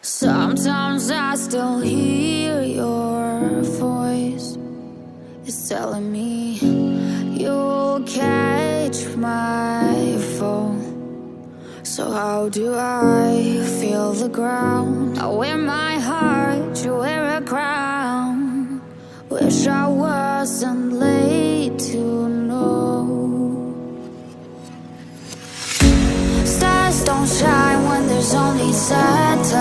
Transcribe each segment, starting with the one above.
Sometimes I still hear your voice. It's telling me you'll catch my fall. So how do I feel the ground? I wear my heart, you wear a crown. Wish I wasn't late to know. Stars don't shine when there's only satellites.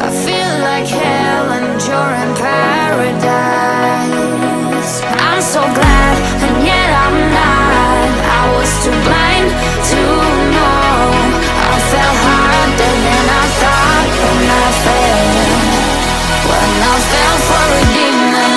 I feel like hell and you're in paradise. I'm so glad and yet I'm not. I was too blind to know. I fell harder than I thought when I fell for a demon.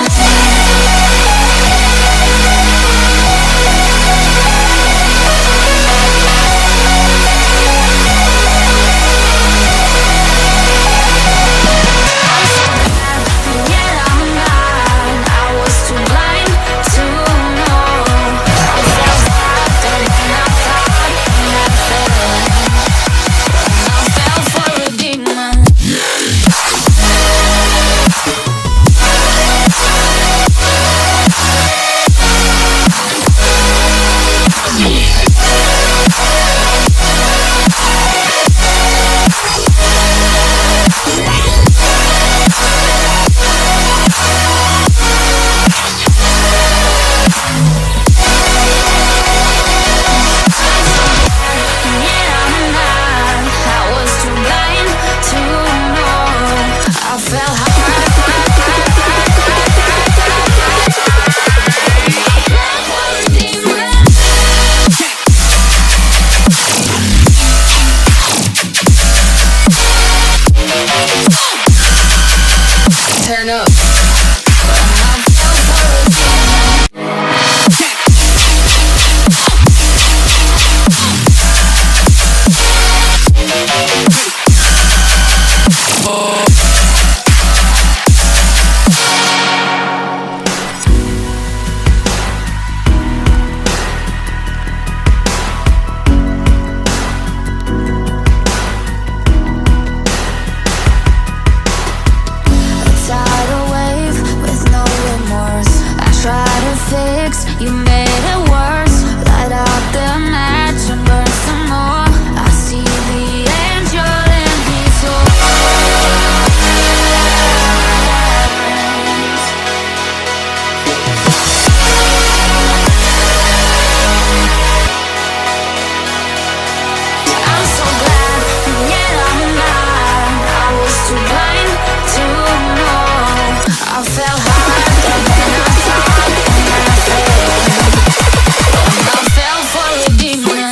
Turn up. You made it worse. Light up the match and burn some more. I see the angel in his eyes. I'm so glad and yet I'm not. I was too blind to know. I fell harder than I thought when I fell for a demon.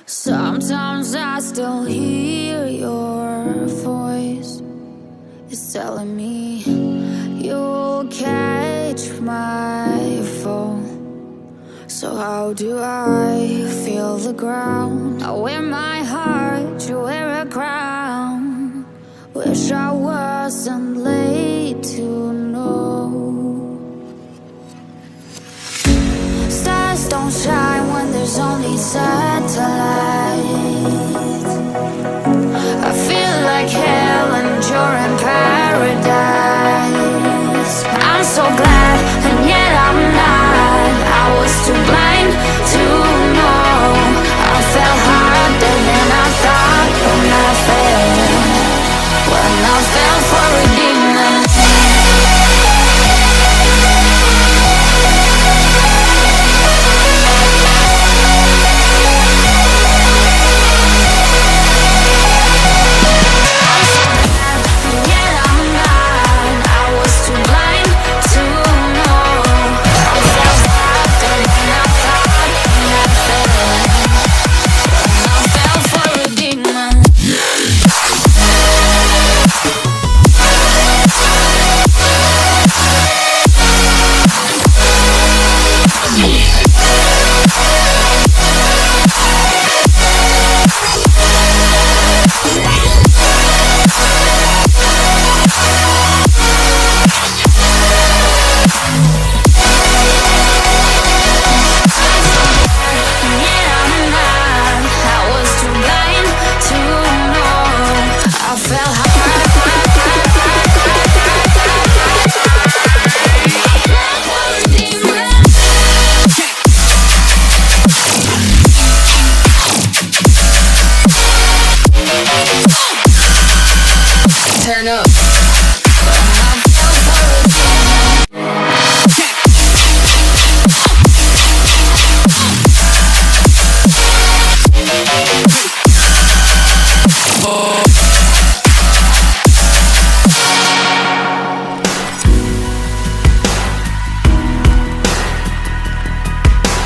Sometimes I still hear your voice. It's telling me you'll catch my fall. So how do I feel the ground? I wear my heart, you wear a crown. Wish I wasn't late to know. Stars don't shine when there's only satellites.